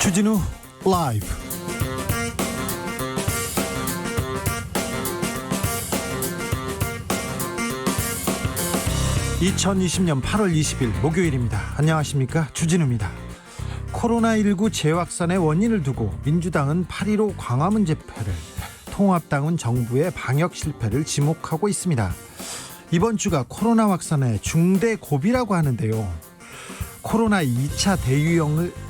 주진우 라이브. 2020년 8월 20일 목요일입니다. 안녕하십니까, 주진우입니다. 코로나19 재확산의 원인을 두고 민주당은 8.15 광화문 집회를, 통합당은 정부의 방역 실패를 지목하고 있습니다. 이번 주가 코로나 확산의 중대 고비라고 하는데요. 코로나 2차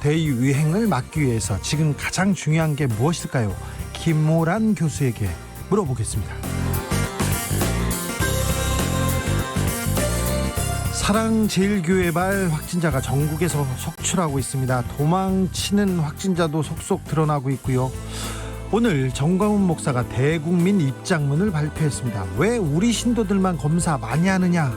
대유행을 막기 위해서 지금 가장 중요한 게 무엇일까요? 김모란 교수에게 물어보겠습니다. 사랑제일교회발 확진자가 전국에서 속출하고 있습니다. 도망치는 확진자도 속속 드러나고 있고요. 오늘 정광훈 목사가 대국민 입장문을 발표했습니다. 왜 우리 신도들만 검사 많이 하느냐,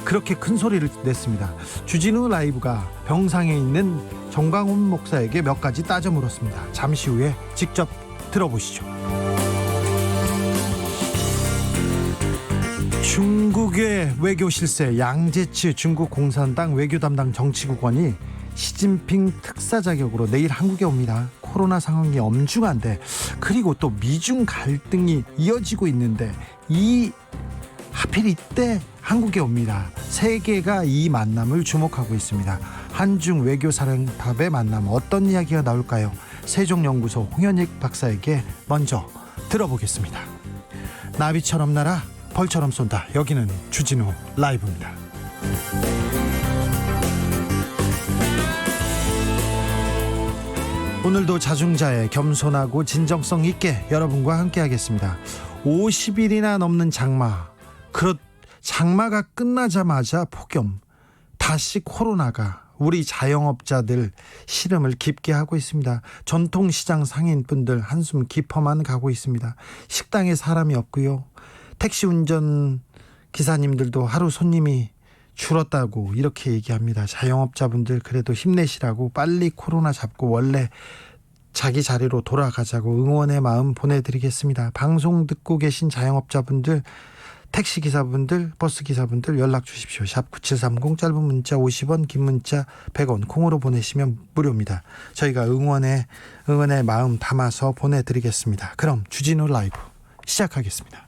그렇게 큰 소리를 냈습니다. 주진우 라이브가 병상에 있는 정광훈 목사에게 몇 가지 따져 물었습니다. 잠시 후에 직접 들어보시죠. 중국의 외교 실세, 양제츠 중국 공산당 외교 담당 정치국원이 시진핑 특사 자격으로 내일 한국에 옵니다. 코로나 상황이 엄중한데, 그리고 또 미중 갈등이 이어지고 있는데 하필 이때 한국에 옵니다. 세계가 이 만남을 주목하고 있습니다. 한중 외교사령탑의 만남, 어떤 이야기가 나올까요? 세종연구소 홍현익 박사에게 먼저 들어보겠습니다. 나비처럼 날아 벌처럼 쏜다. 여기는 주진우 라이브입니다. 오늘도 자중자애, 겸손하고 진정성 있게 여러분과 함께 하겠습니다. 50일이나 넘는 장마, 장마가 끝나자마자 폭염, 다시 코로나가 우리 자영업자들 시름을 깊게 하고 있습니다. 전통시장 상인분들 한숨 깊어만 가고 있습니다. 식당에 사람이 없고요. 택시 운전 기사님들도 하루 손님이 줄었다고 이렇게 얘기합니다. 자영업자분들 그래도 힘내시라고, 빨리 코로나 잡고 원래 자기 자리로 돌아가자고 응원의 마음 보내드리겠습니다. 방송 듣고 계신 자영업자분들, 택시기사분들, 버스기사분들 연락 주십시오. 샵 9730, 짧은 문자 50원, 긴 문자 100원, 콩으로 보내시면 무료입니다. 저희가 응원의 마음 담아서 보내드리겠습니다. 그럼 주진우 라이브 시작하겠습니다.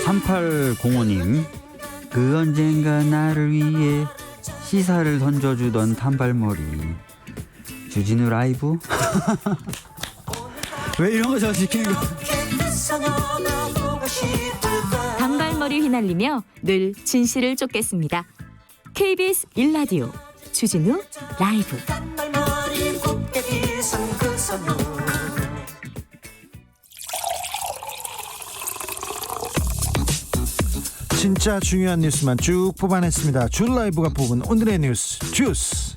3805님, 그 언젠가 나를 위해 시사를 던져주던 단발머리. 주진우 라이브? 왜 이런 거 저 시키는 거? 단발머리 휘날리며 늘 진실을 쫓겠습니다. KBS 1라디오 주진우 라이브. 진짜 중요한 뉴스만 쭉 뽑아냈습니다. 주 라이브가 뽑은 오늘의 뉴스 주스.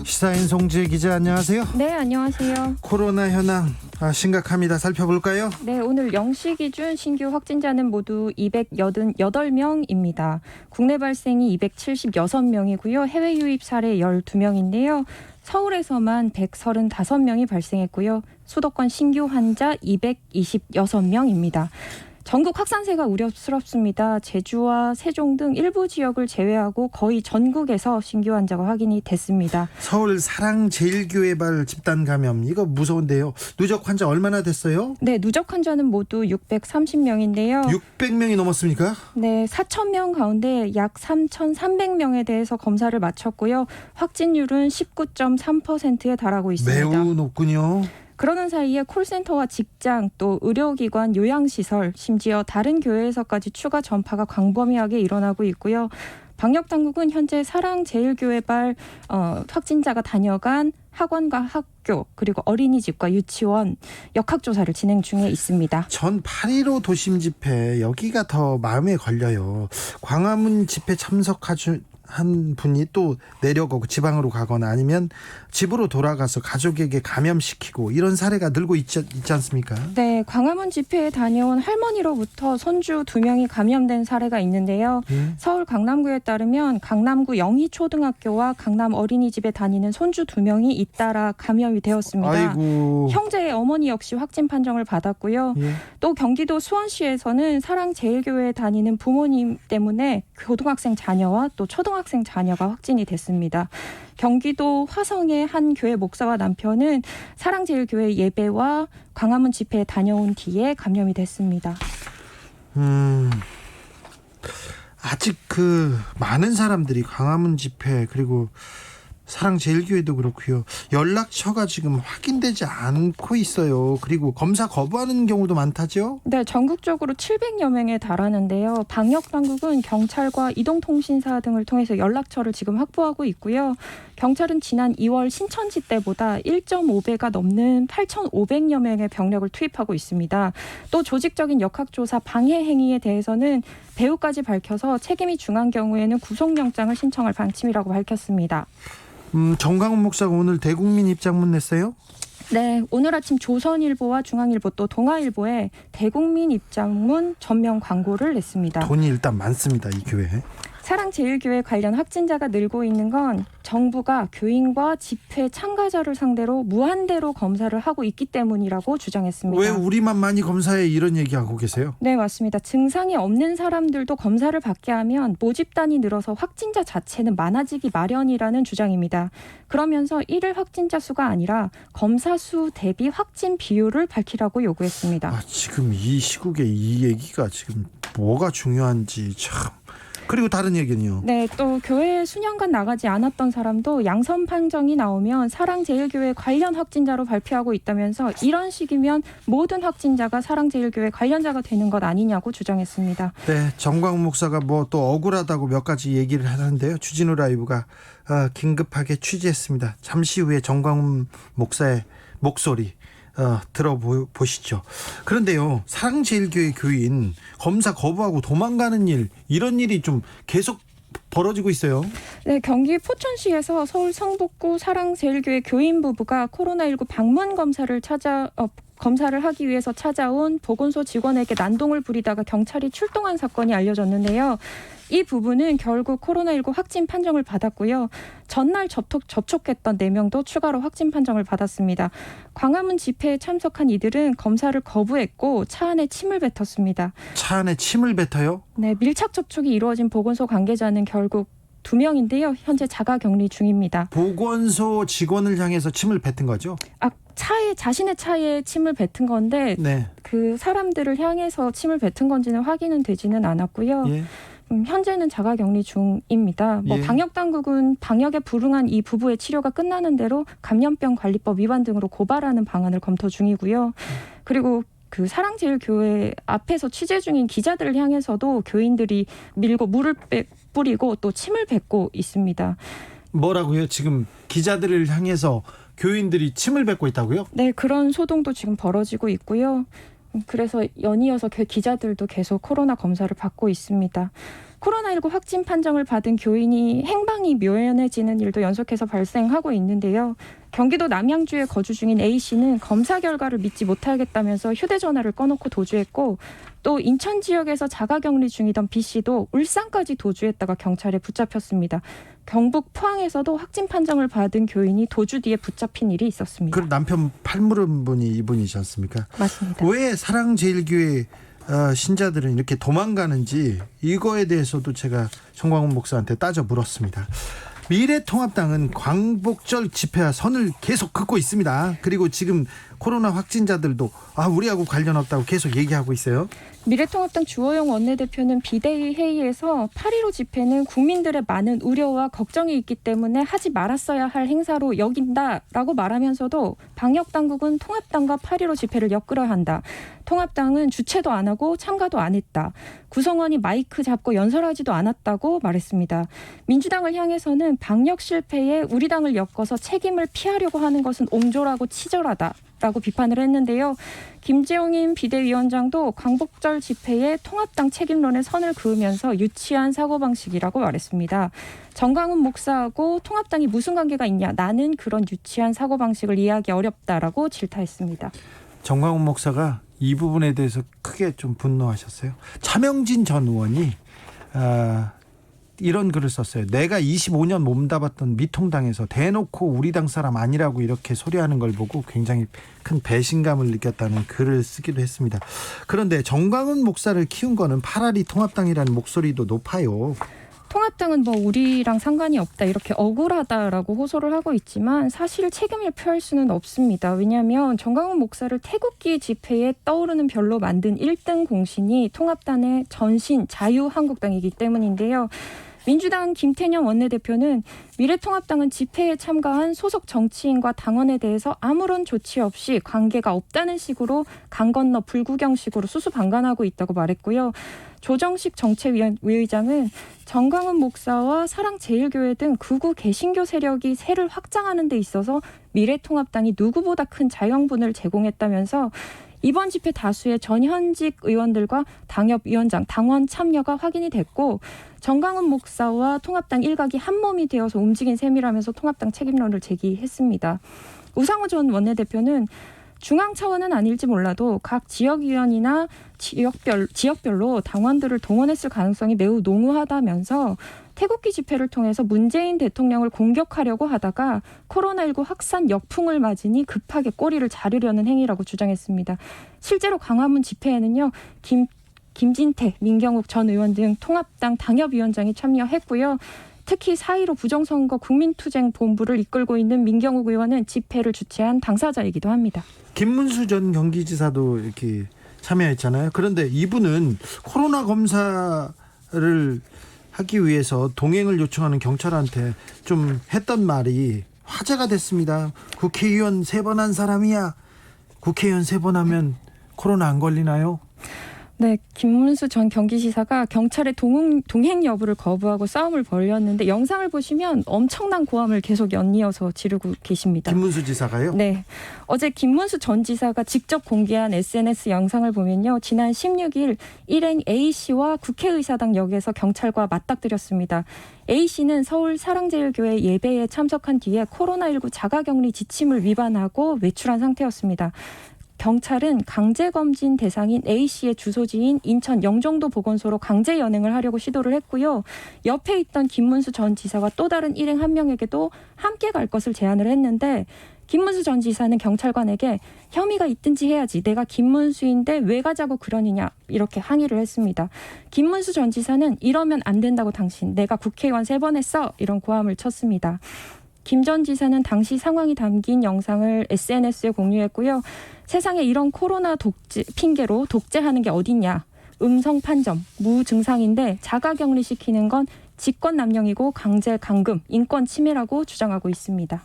시사인 송지혜 기자, 안녕하세요. 네, 안녕하세요. 코로나 현황 심각합니다. 살펴볼까요? 네, 오늘 0시 기준 신규 확진자는 모두 288명입니다. 국내 발생이 276명이고요. 해외 유입 사례 12명인데요. 서울에서만 135명이 발생했고요. 수도권 신규 환자 226명입니다. 전국 확산세가 우려스럽습니다. 제주와 세종 등 일부 지역을 제외하고 거의 전국에서 신규 환자가 확인이 됐습니다. 서울 사랑제일교회발 집단 감염, 이거 무서운데요. 누적 환자 얼마나 됐어요? 네, 누적 환자는 모두 630명인데요. 600명이 넘었습니까? 네, 4,000명 가운데 약 3,300명에 대해서 검사를 마쳤고요. 확진율은 19.3%에 달하고 있습니다. 매우 높군요. 그러는 사이에 콜센터와 직장, 또 의료기관, 요양시설, 심지어 다른 교회에서까지 추가 전파가 광범위하게 일어나고 있고요. 방역당국은 현재 사랑제일교회발 확진자가 다녀간 학원과 학교, 그리고 어린이집과 유치원 역학조사를 진행 중에 있습니다. 전 8.15 도심 집회, 여기가 더 마음에 걸려요. 광화문 집회 참석하지 한 분이 또 내려가고 지방으로 가거나 아니면 집으로 돌아가서 가족에게 감염시키고 이런 사례가 늘고 있지 않습니까? 네, 광화문 집회에 다녀온 할머니로부터 손주 2명이 감염된 사례가 있는데요. 서울 강남구에 따르면 강남구 영희초등학교와 강남 어린이집에 다니는 손주 2명이 잇따라 감염이 되었습니다. 아이고. 형제의 어머니 역시 확진 판정을 받았고요. 예. 또 경기도 수원시에서는 사랑제일교회에 다니는 부모님 때문에 고등학생 자녀와 또 초등학생 자녀가 확진이 됐습니다. 경기도 화성의 한 교회 목사와 남편은 사랑제일교회 예배와 광화문 집회에 다녀온 뒤에 감염이 됐습니다. 아직 많은 사람들이 광화문 집회 그리고 사랑제일교회도 그렇고요. 연락처가 지금 확인되지 않고 있어요. 그리고 검사 거부하는 경우도 많다죠? 네, 전국적으로 700여 명에 달하는데요. 방역당국은 경찰과 이동통신사 등을 통해서 연락처를 지금 확보하고 있고요. 경찰은 지난 2월 신천지 때보다 1.5배가 넘는 8,500여 명의 병력을 투입하고 있습니다. 또 조직적인 역학조사 방해 행위에 대해서는 배후까지 밝혀서 책임이 중한 경우에는 구속영장을 신청할 방침이라고 밝혔습니다. 정광훈 목사가 오늘 대국민 입장문 냈어요? 네, 오늘 아침 조선일보와 중앙일보 또 동아일보에 대국민 입장문 전면 광고를 냈습니다. 돈이 일단 많습니다, 이 교회에. 사랑제일교회 관련 확진자가 늘고 있는 건 정부가 교인과 집회 참가자를 상대로 무한대로 검사를 하고 있기 때문이라고 주장했습니다. 왜 우리만 많이 검사해 이런 얘기하고 계세요? 네, 맞습니다. 증상이 없는 사람들도 검사를 받게 하면 모집단이 늘어서 확진자 자체는 많아지기 마련이라는 주장입니다. 그러면서 일일 확진자 수가 아니라 검사 수 대비 확진 비율을 밝히라고 요구했습니다. 지금 이 시국에 이 얘기가 지금 뭐가 중요한지 참. 그리고 다른 얘기는요. 네, 또 교회에 수년간 나가지 않았던 사람도 양성 판정이 나오면 사랑제일교회 관련 확진자로 발표하고 있다면서 이런 식이면 모든 확진자가 사랑제일교회 관련자가 되는 것 아니냐고 주장했습니다. 네, 정광훈 목사가 뭐 또 억울하다고 몇 가지 얘기를 하는데요. 주진우 라이브가 긴급하게 취재했습니다. 잠시 후에 정광훈 목사의 목소리 들어보시죠. 그런데요, 사랑제일교회 교인 검사 거부하고 도망가는 이런 일이 좀 계속 벌어지고 있어요. 네, 경기 포천시에서 서울 성북구 사랑제일교회 교인 부부가 코로나19 방문 검사를 하기 위해서 찾아온 보건소 직원에게 난동을 부리다가 경찰이 출동한 사건이 알려졌는데요. 이 부부는 결국 코로나19 확진 판정을 받았고요. 전날 접촉했던 4명도 추가로 확진 판정을 받았습니다. 광화문 집회에 참석한 이들은 검사를 거부했고 차 안에 침을 뱉었습니다. 차 안에 침을 뱉어요? 네, 밀착 접촉이 이루어진 보건소 관계자는 결국 2명인데요. 현재 자가격리 중입니다. 보건소 직원을 향해서 침을 뱉은 거죠? 자신의 차에 침을 뱉은 건데 네. 그 사람들을 향해서 침을 뱉은 건지는 확인은 되지는 않았고요. 예. 현재는 자가격리 중입니다. 예. 방역당국은 방역에 불응한 이 부부의 치료가 끝나는 대로 감염병 관리법 위반 등으로 고발하는 방안을 검토 중이고요. 그리고 그 사랑제일교회 앞에서 취재 중인 기자들을 향해서도 교인들이 밀고 물을 뿌리고 또 침을 뱉고 있습니다. 뭐라고요? 지금 기자들을 향해서 교인들이 침을 뱉고 있다고요? 네, 그런 소동도 지금 벌어지고 있고요. 그래서 연이어서 기자들도 계속 코로나 검사를 받고 있습니다. 코로나19 확진 판정을 받은 교인이 행방이 묘연해지는 일도 연속해서 발생하고 있는데요. 경기도 남양주에 거주 중인 A씨는 검사 결과를 믿지 못하겠다면서 휴대전화를 꺼놓고 도주했고 또 인천 지역에서 자가격리 중이던 B씨도 울산까지 도주했다가 경찰에 붙잡혔습니다. 경북 포항에서도 확진 판정을 받은 교인이 도주 뒤에 붙잡힌 일이 있었습니다. 그 남편 팔무른 분이 이분이지 않습니까? 맞습니다. 왜 사랑제일교회 신자들은 이렇게 도망가는지 이거에 대해서도 제가 정광훈 목사한테 따져 물었습니다. 미래통합당은 광복절 집회와 선을 계속 긋고 있습니다. 그리고 지금 코로나 확진자들도 우리하고 관련 없다고 계속 얘기하고 있어요. 미래통합당 주호영 원내대표는 비대위 회의에서 8.15 집회는 국민들의 많은 우려와 걱정이 있기 때문에 하지 말았어야 할 행사로 여긴다라고 말하면서도 방역당국은 통합당과 8.15 집회를 엮으려 한다. 통합당은 주최도 안 하고 참가도 안 했다. 구성원이 마이크 잡고 연설하지도 않았다고 말했습니다. 민주당을 향해서는 방역 실패에 우리 당을 엮어서 책임을 피하려고 하는 것은 옹졸하고 치졸하다. 라고 비판을 했는데요. 김재용인 비대위원장도 광복절 집회에 통합당 책임론에 선을 그으면서 유치한 사고방식이라고 말했습니다. 정강훈 목사하고 통합당이 무슨 관계가 있냐. 나는 그런 유치한 사고방식을 이해하기 어렵다라고 질타했습니다. 정광훈 목사가 이 부분에 대해서 크게 좀 분노하셨어요. 차명진 전 의원이 이런 글을 썼어요. 내가 25년 몸담았던 미통당에서 대놓고 우리 당 사람 아니라고 이렇게 소리하는 걸 보고 굉장히 큰 배신감을 느꼈다는 글을 쓰기도 했습니다. 그런데 정광훈 목사를 키운 거는 파라리 통합당이라는 목소리도 높아요. 통합당은 뭐 우리랑 상관이 없다 이렇게 억울하다라고 호소를 하고 있지만 사실 책임을 표할 수는 없습니다. 왜냐하면 정광훈 목사를 태극기 집회에 떠오르는 별로 만든 1등 공신이 통합당의 전신 자유한국당이기 때문인데요. 민주당 김태년 원내대표는 미래통합당은 집회에 참가한 소속 정치인과 당원에 대해서 아무런 조치 없이 관계가 없다는 식으로 강 건너 불구경식으로 수수방관하고 있다고 말했고요. 조정식 정책위의장은 정광훈 목사와 사랑제일교회 등 극우 개신교 세력이 세를 확장하는 데 있어서 미래통합당이 누구보다 큰 자영분을 제공했다면서 이번 집회 다수의 전현직 의원들과 당협위원장, 당원 참여가 확인이 됐고 정광훈 목사와 통합당 일각이 한몸이 되어서 움직인 셈이라면서 통합당 책임론을 제기했습니다. 우상호 전 원내대표는 중앙 차원은 아닐지 몰라도 각 지역위원이나 지역별로 당원들을 동원했을 가능성이 매우 농후하다면서 태극기 집회를 통해서 문재인 대통령을 공격하려고 하다가 코로나19 확산 역풍을 맞으니 급하게 꼬리를 자르려는 행위라고 주장했습니다. 실제로 광화문 집회에는요. 김진태, 민경욱 전 의원 등 통합당 당협위원장이 참여했고요. 특히 4.15 부정선거 국민투쟁본부를 이끌고 있는 민경욱 의원은 집회를 주최한 당사자이기도 합니다. 김문수 전 경기지사도 이렇게 참여했잖아요. 그런데 이분은 코로나 검사를 하기 위해서 동행을 요청하는 경찰한테 좀 했던 말이 화제가 됐습니다. 국회의원 3번 한 사람이야. 국회의원 3번 하면 코로나 안 걸리나요? 네, 김문수 전 경기지사가 경찰의 동행 여부를 거부하고 싸움을 벌였는데 영상을 보시면 엄청난 고함을 계속 연이어서 지르고 계십니다. 김문수 지사가요? 네. 어제 김문수 전 지사가 직접 공개한 SNS 영상을 보면요. 지난 16일 일행 A씨와 국회의사당 역에서 경찰과 맞닥뜨렸습니다. A씨는 서울 사랑제일교회 예배에 참석한 뒤에 코로나19 자가격리 지침을 위반하고 외출한 상태였습니다. 경찰은 강제검진 대상인 A씨의 주소지인 인천 영종도 보건소로 강제 연행을 하려고 시도를 했고요. 옆에 있던 김문수 전 지사와 또 다른 일행 한 명에게도 함께 갈 것을 제안을 했는데 김문수 전 지사는 경찰관에게 혐의가 있든지 해야지 내가 김문수인데 왜 가자고 그러느냐 이렇게 항의를 했습니다. 김문수 전 지사는 이러면 안 된다고 당신 내가 국회의원 3번 했어 이런 고함을 쳤습니다. 김 전 지사는 당시 상황이 담긴 영상을 SNS에 공유했고요. 세상에 이런 코로나 핑계로 독재하는 게 어딨냐. 음성 판정, 무증상인데 자가격리시키는 건 직권남용이고 강제 감금, 인권 침해라고 주장하고 있습니다.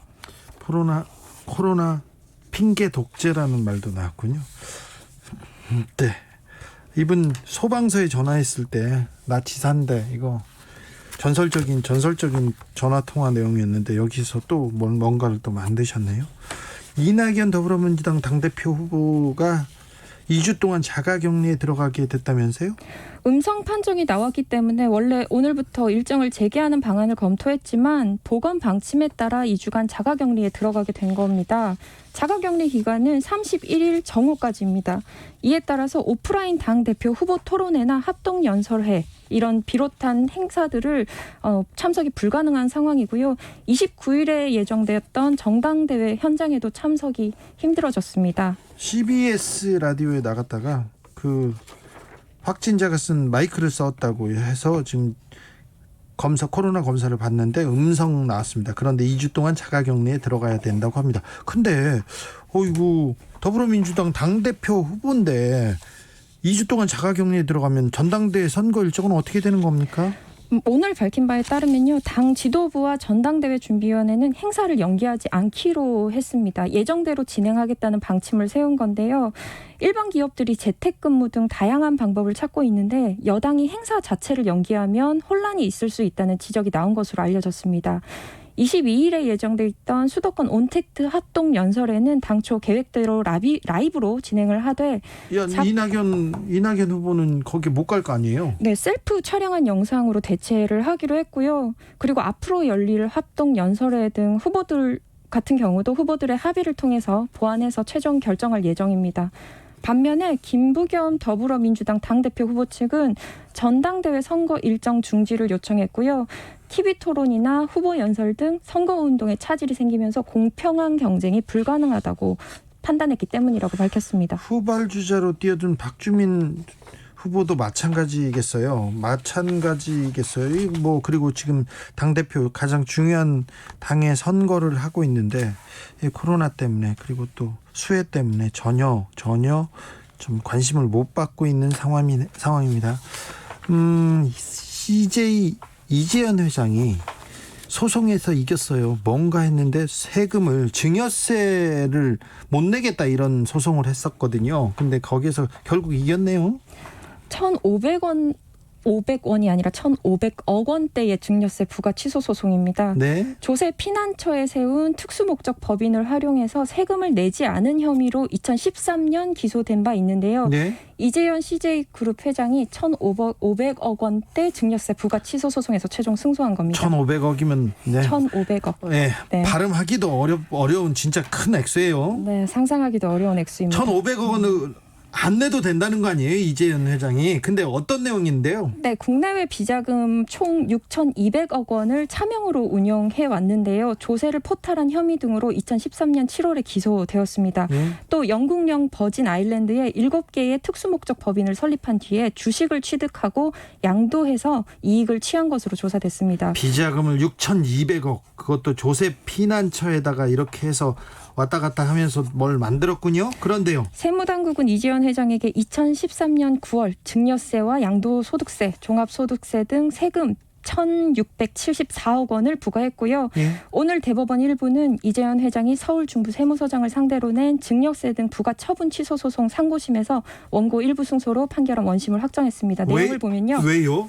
코로나 핑계 독재라는 말도 나왔군요. 네. 이분 소방서에 전화했을 때 나 지사인데 이거 전설적인 전화 통화 내용이었는데 여기서 또 뭔가를 또 만드셨네요. 이낙연 더불어민주당 당대표 후보가 2주 동안 자가격리에 들어가게 됐다면서요? 음성 판정이 나왔기 때문에 원래 오늘부터 일정을 재개하는 방안을 검토했지만 보건 방침에 따라 2주간 자가격리에 들어가게 된 겁니다. 자가격리 기간은 31일 정오까지입니다. 이에 따라서 오프라인 당대표 후보 토론회나 합동연설회 이런 비롯한 행사들을 참석이 불가능한 상황이고요. 29일에 예정되었던 정당대회 현장에도 참석이 힘들어졌습니다. CBS 라디오에 나갔다가 그 확진자가 쓴 마이크를 썼다고 해서 지금 코로나 검사를 받는데 음성 나왔습니다. 그런데 2주 동안 자가격리에 들어가야 된다고 합니다. 근데 더불어민주당 당대표 후보인데 2주 동안 자가격리에 들어가면 전당대회 선거 일정은 어떻게 되는 겁니까? 오늘 밝힌 바에 따르면요. 당 지도부와 전당대회 준비위원회는 행사를 연기하지 않기로 했습니다. 예정대로 진행하겠다는 방침을 세운 건데요. 일반 기업들이 재택근무 등 다양한 방법을 찾고 있는데 여당이 행사 자체를 연기하면 혼란이 있을 수 있다는 지적이 나온 것으로 알려졌습니다. 22일에 예정돼 있던 수도권 온택트 합동 연설에는 당초 계획대로 라이브로 진행을 하되 이낙연 후보는 거기 못 갈 거 아니에요? 네, 셀프 촬영한 영상으로 대체를 하기로 했고요. 그리고 앞으로 열릴 합동 연설회 등 후보들 같은 경우도 후보들의 합의를 통해서 보완해서 최종 결정할 예정입니다. 반면에 김부겸 더불어민주당 당대표 후보 측은 전당대회 선거 일정 중지를 요청했고요. TV 토론이나 후보 연설 등 선거운동에 차질이 생기면서 공평한 경쟁이 불가능하다고 판단했기 때문이라고 밝혔습니다. 후발주자로 뛰어든 박주민 후보도 마찬가지겠어요. 뭐 그리고 지금 당대표 가장 중요한 당의 선거를 하고 있는데 코로나 때문에 그리고 또 수해 때문에 전혀 좀 관심을 못 받고 있는 상황입니다. 이재현 회장이 소송에서 이겼어요. 뭔가 했는데 세금을 증여세를 못 내겠다 이런 소송을 했었거든요. 근데 거기서 결국 이겼네요. 500원이 아니라 1,500억 원대의 증여세 부과 취소 소송입니다. 네. 조세 피난처에 세운 특수목적 법인을 활용해서 세금을 내지 않은 혐의로 2013년 기소된 바 있는데요. 네. 이재현 CJ그룹 회장이 1,500억 원대 증여세 부과 취소 소송에서 최종 승소한 겁니다. 1,500억이면 1,500억. 네. 네. 발음하기도 어려운 진짜 큰 액수예요. 네, 상상하기도 어려운 액수입니다. 1,500억 원을 안 내도 된다는 거 아니에요, 이재현 회장이. 근데 어떤 내용인데요? 네, 국내외 비자금 총 6,200억 원을 차명으로 운영해 왔는데요. 조세를 포탈한 혐의 등으로 2013년 7월에 기소되었습니다. 또 영국령 버진 아일랜드에 7개의 특수목적 법인을 설립한 뒤에 주식을 취득하고 양도해서 이익을 취한 것으로 조사됐습니다. 비자금을 6,200억, 그것도 조세 피난처에다가 이렇게 해서 왔다 갔다 하면서 뭘 만들었군요. 그런데요. 세무당국은 이재현 회장에게 2013년 9월 증여세와 양도소득세, 종합소득세 등 세금 1,674억 원을 부과했고요. 예. 오늘 대법원 1부는 이재현 회장이 서울 중부 세무서장을 상대로 낸 증여세 등 부과 처분 취소 소송 상고심에서 원고 일부 승소로 판결한 원심을 확정했습니다. 내용을 보면요. 왜요?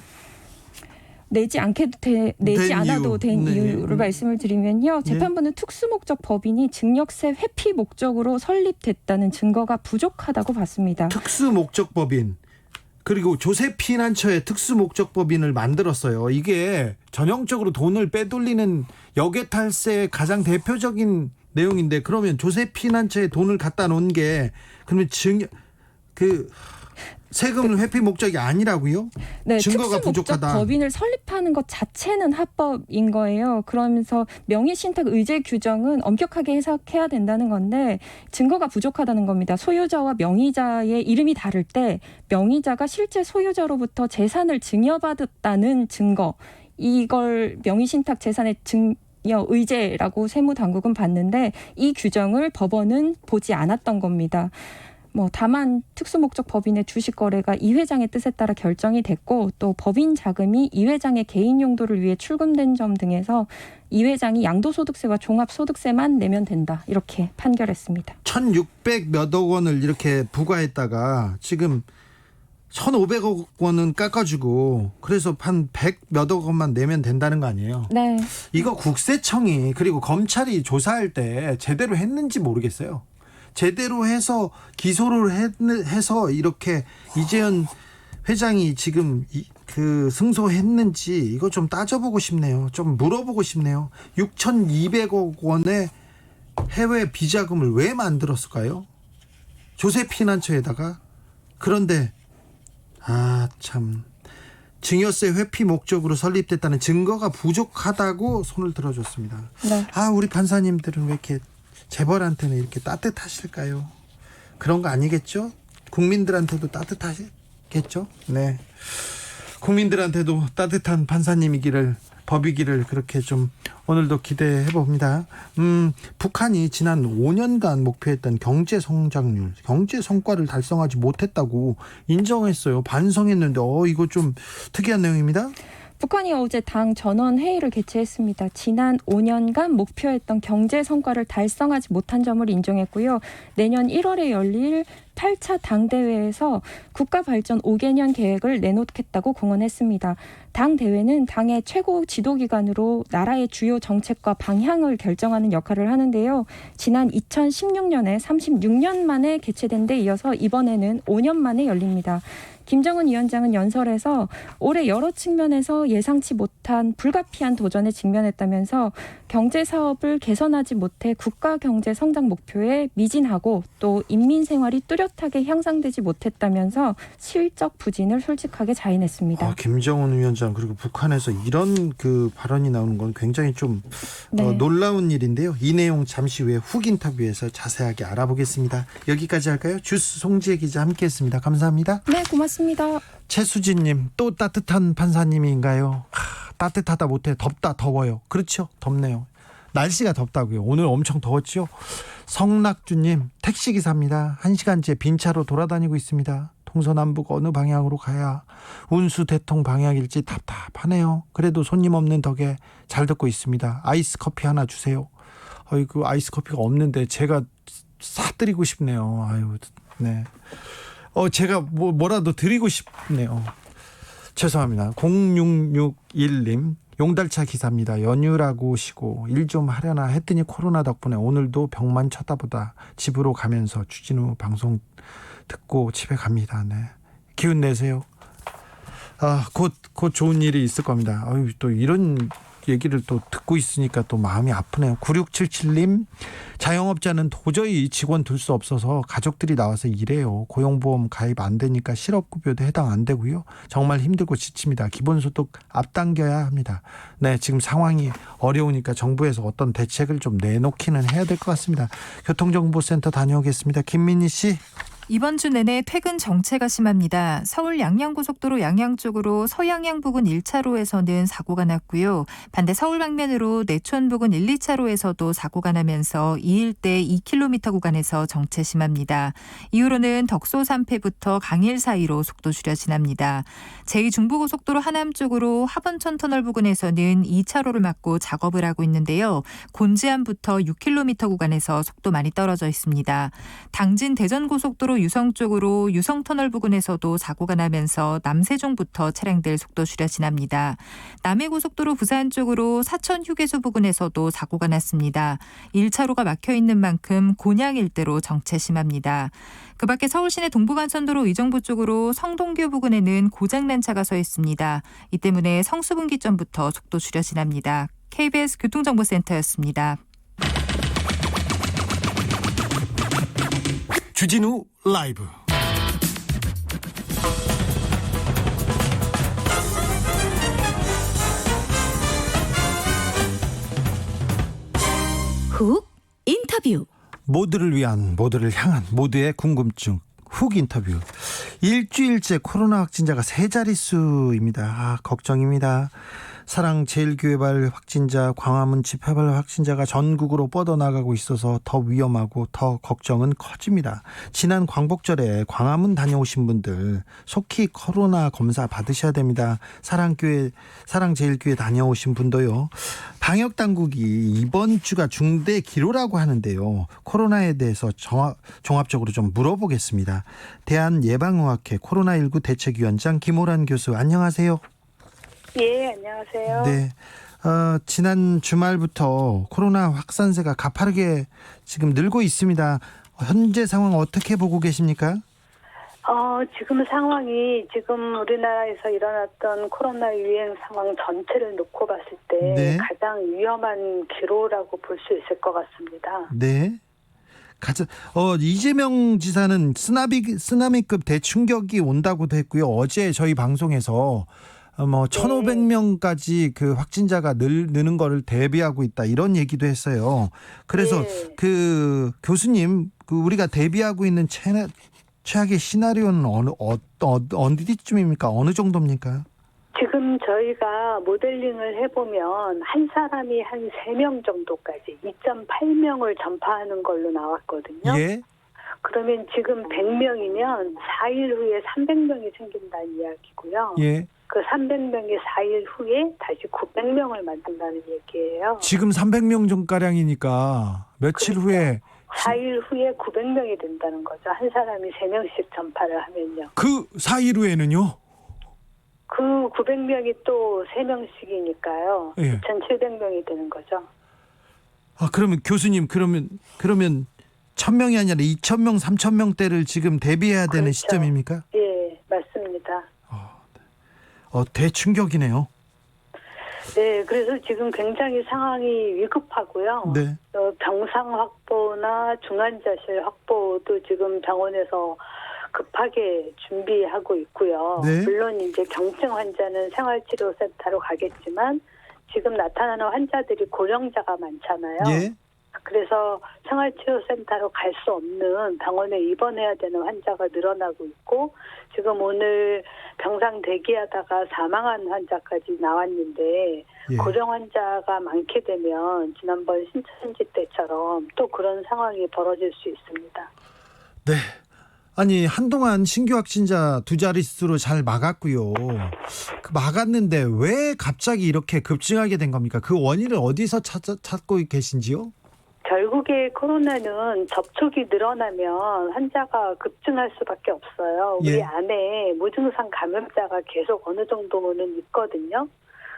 내지 않아도 된 이유를 말씀을 드리면요. 재판부는 특수목적 법인이 증여세 회피 목적으로 설립됐다는 증거가 부족하다고 봤습니다. 특수목적법인 그리고 조세 피난처에 특수목적법인을 만들었어요. 이게 전형적으로 돈을 빼돌리는 역외탈세의 가장 대표적인 내용인데, 그러면 조세 피난처에 돈을 갖다 놓은 게 그러면 세금 회피 목적이 아니라고요? 네, 증거가 특수목적 부족하다. 법인을 설립하는 것 자체는 합법인 거예요. 그러면서 명의신탁 의제 규정은 엄격하게 해석해야 된다는 건데 증거가 부족하다는 겁니다. 소유자와 명의자의 이름이 다를 때 명의자가 실제 소유자로부터 재산을 증여받았다는 증거, 이걸 명의신탁 재산의 의제라고 세무당국은 봤는데 이 규정을 법원은 보지 않았던 겁니다. 다만 특수목적 법인의 주식 거래가 이 회장의 뜻에 따라 결정이 됐고, 또 법인 자금이 이 회장의 개인 용도를 위해 출금된 점 등에서 이 회장이 양도소득세와 종합소득세만 내면 된다, 이렇게 판결했습니다. 1,600 몇억 원을 이렇게 부과했다가 지금 1,500억 원은 깎아주고 그래서 한 100 몇억 원만 내면 된다는 거 아니에요? 네. 이거 국세청이 그리고 검찰이 조사할 때 제대로 했는지 모르겠어요. 제대로 해서 기소를 해서 이렇게 이재현 회장이 지금 승소했는지 이거 좀 따져보고 싶네요. 좀 물어보고 싶네요. 6,200억 원의 해외 비자금을 왜 만들었을까요? 조세 피난처에다가. 그런데 참 증여세 회피 목적으로 설립됐다는 증거가 부족하다고 손을 들어줬습니다. 네. 우리 판사님들은 왜 이렇게 재벌한테는 이렇게 따뜻하실까요? 그런 거 아니겠죠? 국민들한테도 따뜻하겠죠? 네. 국민들한테도 따뜻한 판사님이기를, 법이기를 그렇게 좀 오늘도 기대해 봅니다. 북한이 지난 5년간 목표했던 경제 성장률, 경제 성과를 달성하지 못했다고 인정했어요. 반성했는데 이거 좀 특이한 내용입니다. 북한이 어제 당 전원 회의를 개최했습니다. 지난 5년간 목표했던 경제 성과를 달성하지 못한 점을 인정했고요. 내년 1월에 열릴 8차 당대회에서 국가 발전 5개년 계획을 내놓겠다고 공언했습니다. 당대회는 당의 최고 지도기관으로 나라의 주요 정책과 방향을 결정하는 역할을 하는데요. 지난 2016년에 36년 만에 개최된 데 이어서 이번에는 5년 만에 열립니다. 김정은 위원장은 연설에서 올해 여러 측면에서 예상치 못한 불가피한 도전에 직면했다면서 경제 사업을 개선하지 못해 국가 경제 성장 목표에 미진하고 또 인민 생활이 뚜렷하게 향상되지 못했다면서 실적 부진을 솔직하게 자인했습니다. 김정은 위원장 그리고 북한에서 이런 그 발언이 나오는 건 굉장히 좀 네. 놀라운 일인데요. 이 내용 잠시 후에 훅 인터뷰에서 자세하게 알아보겠습니다. 여기까지 할까요? 주스 송지혜 기자 함께했습니다. 감사합니다. 네, 고맙습니다. 최수진님 또 따뜻한 판사님인가요? 따뜻하다 못해 덥다 더워요. 그렇죠, 덥네요. 날씨가 덥다고요. 오늘 엄청 더웠죠. 성낙주님 택시기사입니다. 1시간째 빈 차로 돌아다니고 있습니다. 동서남북 어느 방향으로 가야 운수 대통 방향일지 답답하네요. 그래도 손님 없는 덕에 잘 듣고 있습니다. 아이스 커피 하나 주세요. 아이고, 아이스 커피가 없는데 제가 사드리고 싶네요. 아유, 네. 제가 뭐라도 드리고 싶네요. 죄송합니다. 0661님 용달차 기사입니다. 연휴라고 쉬고 일 좀 하려나 했더니 코로나 덕분에 오늘도 벽만 쳐다보다 집으로 가면서 주진우 방송 듣고 집에 갑니다. 네. 기운 내세요. 곧 좋은 일이 있을 겁니다. 또 이런 얘기를 또 듣고 있으니까 또 마음이 아프네요. 9677님 자영업자는 도저히 직원 둘 수 없어서 가족들이 나와서 일해요. 고용보험 가입 안 되니까 실업급여도 해당 안 되고요. 정말 힘들고 지칩니다. 기본소득 앞당겨야 합니다. 네, 지금 상황이 어려우니까 정부에서 어떤 대책을 좀 내놓기는 해야 될 것 같습니다. 교통정보센터 다녀오겠습니다. 김민희 씨. 이번 주 내내 퇴근 정체가 심합니다. 서울 양양고속도로 양양 쪽으로 서양양 부근 1차로에서는 사고가 났고요. 반대 서울 방면으로 내촌 부근 1, 2차로에서도 사고가 나면서 이 일대 2km 구간에서 정체 심합니다. 이후로는 덕소 3패부터 강일 사이로 속도 줄여 지납니다. 제2중부고속도로 하남 쪽으로 하번천 터널 부근에서는 2차로를 막고 작업을 하고 있는데요. 곤지암부터 6km 구간에서 속도 많이 떨어져 있습니다. 당진 대전고속도로 유성 쪽으로 유성터널 부근에서도 사고가 나면서 남세종부터 차량들 속도 줄여 지납니다. 남해고속도로 부산 쪽으로 사천 휴게소 부근에서도 사고가 났습니다. 1차로가 막혀있는 만큼 곤양 일대로 정체 심합니다. 그 밖에 서울시내 동부간선도로 의정부 쪽으로 성동교 부근에는 고장난 차가 서 있습니다. 이 때문에 성수분기점부터 속도 줄여 지납니다. KBS 교통정보센터였습니다. 주진우 라이브. 훅 인터뷰. 모두를 위한, 모두를 향한, 모두의 궁금증 훅 인터뷰. 일주일째 코로나 확진자가 세 자릿수입니다. 걱정입니다. 사랑제일교회발 확진자, 광화문 집회발 확진자가 전국으로 뻗어나가고 있어서 더 위험하고 더 걱정은 커집니다. 지난 광복절에 광화문 다녀오신 분들 속히 코로나 검사 받으셔야 됩니다. 사랑제일교회 다녀오신 분도요. 방역당국이 이번 주가 중대 기로라고 하는데요. 코로나에 대해서 종합적으로 좀 물어보겠습니다. 대한예방의학회 코로나19 대책위원장 김호란 교수, 안녕하세요. 예, 안녕하세요. 네. 지난 주말부터 코로나 확산세가 가파르게 지금 늘고 있습니다. 현재 상황 어떻게 보고 계십니까? 지금 상황이 지금 우리나라에서 일어났던 코로나 유행 상황 전체를 놓고 봤을 때 네. 가장 위험한 기로라고 볼 수 있을 것 같습니다. 네. 이재명 지사는 쓰나미급 대충격이 온다고도 했고요. 어제 저희 방송에서 1,500명까지 그 확진자가 느는 거를 대비하고 있다, 이런 얘기도 했어요. 그래서 네. 그 교수님, 우리가 대비하고 있는 최악의 시나리오는 어디쯤입니까? 어느 정도입니까? 지금 저희가 모델링을 해보면 한 사람이 한 3명 정도까지 2.8명을 전파하는 걸로 나왔거든요. 예. 그러면 지금 100명이면 4일 후에 300명이 생긴다는 이야기고요. 예. 그 300명이 4일 후에 다시 900명을 만든다는 얘기예요. 지금 300명 정가량이니까 며칠 그렇죠. 후에 4일 후에 900명이 된다는 거죠. 한 사람이 3명씩 전파를 하면요. 그 4일 후에는요? 그 900명이 또 3명씩이니까요. 예. 2,700명이 되는 거죠. 아, 그러면 교수님 그러면 1,000명이 아니라 2,000명, 3,000명대를 지금 대비해야 되는 그렇죠. 시점입니까? 예, 맞습니다. 대충격이네요. 네, 그래서 지금 굉장히 상황이 위급하고요. 네. 병상 확보나 중환자실 확보도 지금 병원에서 급하게 준비하고 있고요. 네. 물론 이제 경증 환자는 생활치료센터로 가겠지만 지금 나타나는 환자들이 고령자가 많잖아요. 예. 그래서 생활치료센터로 갈 수 없는 병원에 입원해야 되는 환자가 늘어나고 있고 지금 오늘 병상 대기하다가 사망한 환자까지 나왔는데 예. 고령 환자가 많게 되면 지난번 신천지 때처럼 또 그런 상황이 벌어질 수 있습니다. 네. 아니 한동안 신규 확진자 2자릿수로 잘 막았고요. 막았는데 왜 갑자기 이렇게 급증하게 된 겁니까? 그 원인을 어디서 찾고 계신지요? 결국에 코로나는 접촉이 늘어나면 환자가 급증할 수밖에 없어요. 우리 예. 안에 무증상 감염자가 계속 어느 정도는 있거든요.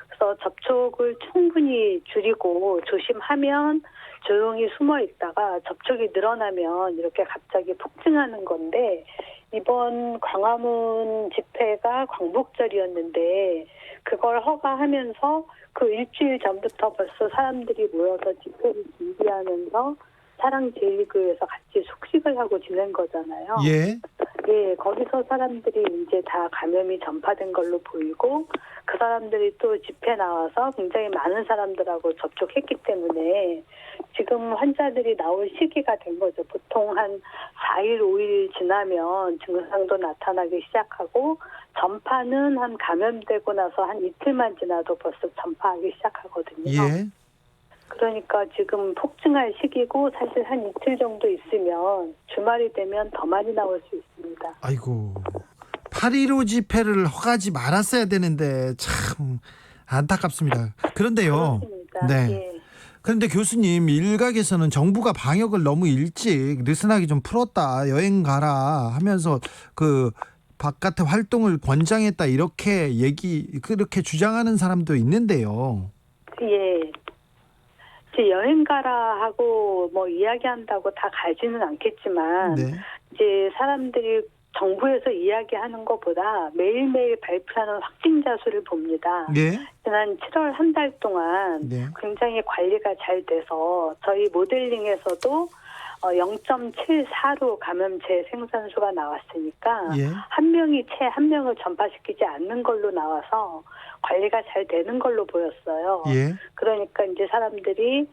그래서 접촉을 충분히 줄이고 조심하면 조용히 숨어 있다가 접촉이 늘어나면 이렇게 갑자기 폭증하는 건데 이번 광화문 집회가 광복절이었는데 그걸 허가하면서 그 일주일 전부터 벌써 사람들이 모여서 집회를 준비하면서 사랑제일교회에서 같이 숙식을 하고 지낸 거잖아요. 예. 예, 거기서 사람들이 이제 다 감염이 전파된 걸로 보이고 그 사람들이 또 집회 나와서 굉장히 많은 사람들하고 접촉했기 때문에 지금 환자들이 나올 시기가 된 거죠. 보통 한 4일, 5일 지나면 증상도 나타나기 시작하고 전파는 한 감염되고 나서 한 이틀만 지나도 벌써 전파하기 시작하거든요. 예. 그러니까 지금 폭증할 시기고 사실 한 이틀 정도 있으면 주말이 되면 더 많이 나올 수 있습니다. 아이고. 8.15 집회를 허가하지 말았어야 되는데 참 안타깝습니다. 그런데요. 그렇습니다. 네. 예. 그런데 교수님 일각에서는 정부가 방역을 너무 일찍 느슨하게 좀 풀었다 여행 가라 하면서 그 바깥의 활동을 권장했다 이렇게 그렇게 주장하는 사람도 있는데요. 예. 이제 여행 가라 하고 뭐 이야기한다고 다 가지는 않겠지만 네. 이제 사람들이 정부에서 이야기하는 것보다 매일매일 발표하는 확진자 수를 봅니다. 예. 지난 7월 한 달 동안 네. 굉장히 관리가 잘 돼서 저희 모델링에서도 0.74로 감염체 생산수가 나왔으니까 예. 한 명이 채 한 명을 전파시키지 않는 걸로 나와서 관리가 잘 되는 걸로 보였어요. 예. 그러니까 이제 사람들이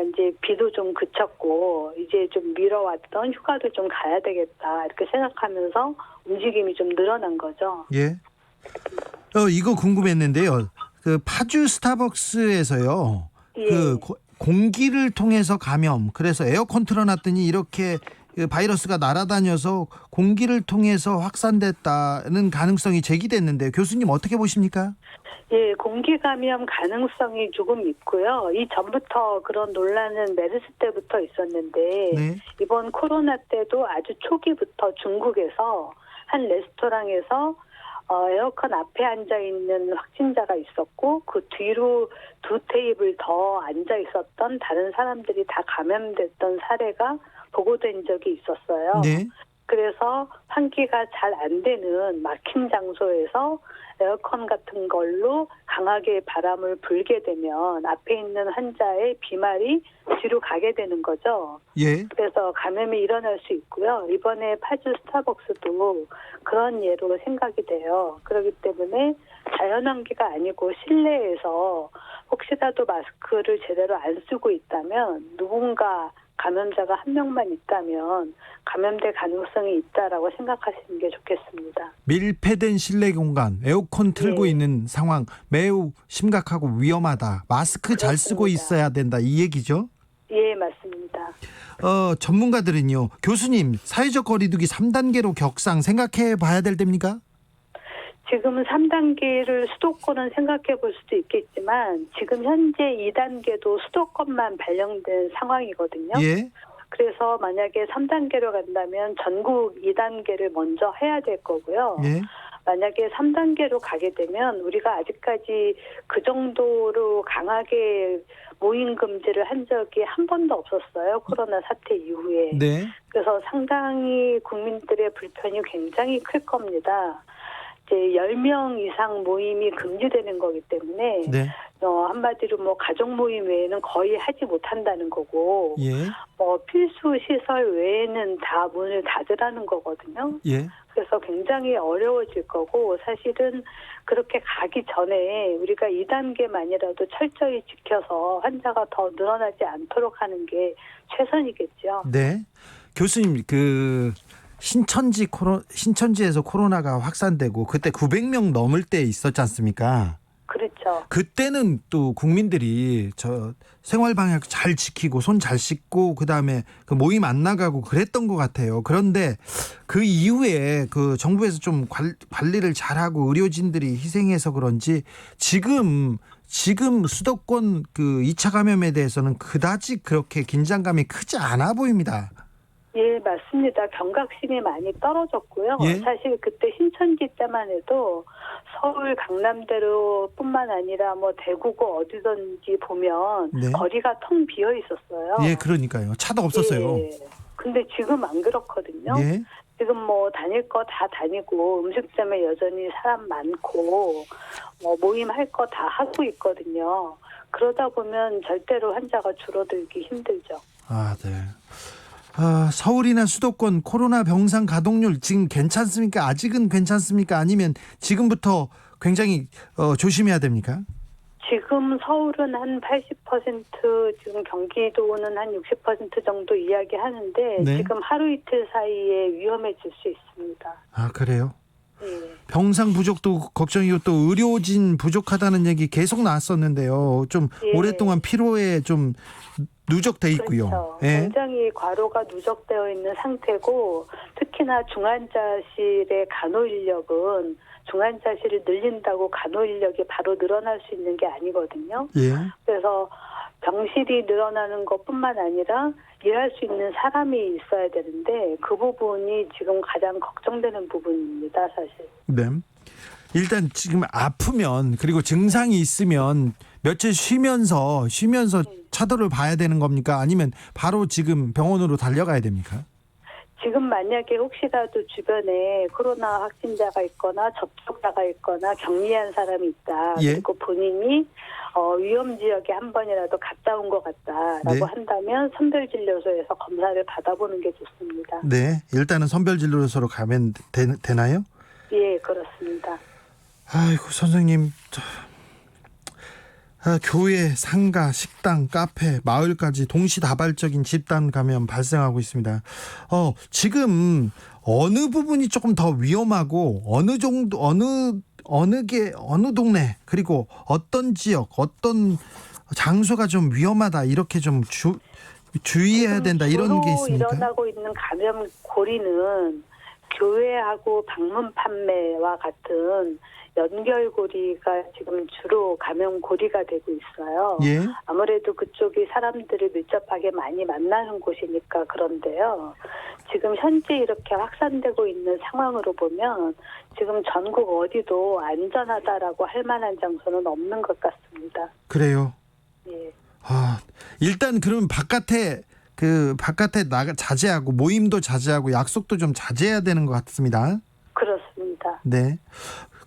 이제 비도 좀 그쳤고 이제 좀 미뤄왔던 휴가도 좀 가야 되겠다 이렇게 생각하면서 움직임이 좀 늘어난 거죠. 예. 이거 궁금했는데요. 그 파주 스타벅스에서요. 예. 그 공기를 통해서 감염. 그래서 에어컨 틀어놨더니 이렇게 그 바이러스가 날아다녀서 공기를 통해서 확산됐다는 가능성이 제기됐는데 교수님 어떻게 보십니까? 예, 공기 감염 가능성이 조금 있고요. 이 전부터 그런 논란은 메르스 때부터 있었는데 네. 이번 코로나 때도 아주 초기부터 중국에서 한 레스토랑에서 에어컨 앞에 앉아 있는 확진자가 있었고 그 뒤로 2테이블 더 앉아 있었던 다른 사람들이 다 감염됐던 사례가 보고된 적이 있었어요. 네. 그래서 환기가 잘 안 되는 막힌 장소에서 에어컨 같은 걸로 강하게 바람을 불게 되면 앞에 있는 환자의 비말이 뒤로 가게 되는 거죠. 예. 그래서 감염이 일어날 수 있고요. 이번에 파주 스타벅스도 그런 예로 생각이 돼요. 그렇기 때문에 자연환기가 아니고 실내에서 혹시라도 마스크를 제대로 안 쓰고 있다면 누군가 감염자가 한 명만 있다면 감염될 가능성이 있다라고 생각하시는 게 좋겠습니다. 밀폐된 실내 공간, 에어컨 틀고 예. 있는 상황 매우 심각하고 위험하다. 마스크 잘 쓰고 그렇습니다. 있어야 된다. 이 얘기죠? 예, 맞습니다. 전문가들은요. 교수님, 사회적 거리두기 3단계로 격상 생각해 봐야 될 때입니까? 지금 3단계를 수도권은 생각해 볼 수도 있겠지만 지금 현재 2단계도 수도권만 발령된 상황이거든요. 예. 그래서 만약에 3단계로 간다면 전국 2단계를 먼저 해야 될 거고요. 예. 만약에 3단계로 가게 되면 우리가 아직까지 그 정도로 강하게 모임 금지를 한 적이 한 번도 없었어요. 코로나 사태 이후에. 네. 그래서 상당히 국민들의 불편이 굉장히 클 겁니다. 이제 10명 이상 모임이 금지되는 거기 때문에 네. 한마디로 뭐 가족 모임 외에는 거의 하지 못한다는 거고 예. 필수 시설 외에는 다 문을 닫으라는 거거든요. 예. 그래서 굉장히 어려워질 거고 사실은 그렇게 가기 전에 우리가 2단계만이라도 철저히 지켜서 환자가 더 늘어나지 않도록 하는 게 최선이겠죠. 네. 교수님 신천지에서 코로나가 확산되고 그때 900명 넘을 때 있었지 않습니까? 그렇죠. 그때는 또 국민들이 저 생활 방역 잘 지키고 손 잘 씻고 그다음에 그 모임 안 나가고 그랬던 것 같아요. 그런데 그 이후에 그 정부에서 좀 관리를 잘하고 의료진들이 희생해서 그런지 지금 수도권 그 2차 감염에 대해서는 그다지 그렇게 긴장감이 크지 않아 보입니다. 예, 맞습니다. 경각심이 많이 떨어졌고요. 예? 사실 그때 신천지 때만 해도 서울 강남대로뿐만 아니라 뭐 대구고 어디든지 보면 네. 거리가 텅 비어 있었어요. 예, 그러니까요. 차도 없었어요. 예. 근데 지금 안 그렇거든요. 예. 지금 뭐 다닐 거 다 다니고 음식점에 여전히 사람 많고 모임할 거 다 하고 있거든요. 그러다 보면 절대로 환자가 줄어들기 힘들죠. 아, 네. 서울이나 수도권 코로나 병상 가동률 지금 괜찮습니까? 아직은 괜찮습니까? 아니면 지금부터 굉장히 조심해야 됩니까? 지금 서울은 한 80%, 지금 경기도는 한 60% 정도 이야기하는데 네. 지금 하루 이틀 사이에 위험해질 수 있습니다. 아, 그래요? 예. 병상 부족도 걱정이고 또 의료진 부족하다는 얘기 계속 나왔었는데요. 좀 예. 오랫동안 피로에 좀 누적돼 있고요. 그렇죠. 예. 굉장히 과로가 누적되어 있는 상태고 특히나 중환자실의 간호 인력은 중환자실을 늘린다고 간호 인력이 바로 늘어날 수 있는 게 아니거든요. 예. 그래서 병실이 늘어나는 것뿐만 아니라 일할 수 있는 사람이 있어야 되는데 그 부분이 지금 가장 걱정되는 부분입니다, 사실. 네. 일단 지금 아프면 그리고 증상이 있으면 며칠 쉬면서 차도를 봐야 되는 겁니까? 아니면 바로 지금 병원으로 달려가야 됩니까? 지금 만약에 혹시라도 주변에 코로나 확진자가 있거나 접촉자가 있거나 격리한 사람이 있다. 예. 그리고 본인이 위험 지역에 한 번이라도 갔다 온 것 같다라고 네. 한다면 선별진료소에서 검사를 받아보는 게 좋습니다. 네. 일단은 선별진료소로 가면 되나요? 예, 그렇습니다. 아이고 선생님, 교회, 상가, 식당, 카페, 마을까지 동시다발적인 집단 감염 발생하고 있습니다. 지금 어느 부분이 조금 더 위험하고 어느 정도 어느 동네 그리고 어떤 지역 어떤 장소가 좀 위험하다 이렇게 좀 주의해야 된다 이런 게 있습니까? 일어나고 있는 감염 고리는 교회하고 방문 판매와 같은 연결고리가 지금 주로 감염 고리가 되고 있어요. 예. 아무래도 그쪽이 사람들을 밀접하게 많이 만나는 곳이니까 그런데요. 지금 현재 이렇게 확산되고 있는 상황으로 보면 지금 전국 어디도 안전하다라고 할 만한 장소는 없는 것 같습니다. 그래요. 예. 일단 그럼 바깥에 자제하고 모임도 자제하고 약속도 좀 자제해야 되는 것 같습니다. 그렇습니다. 네.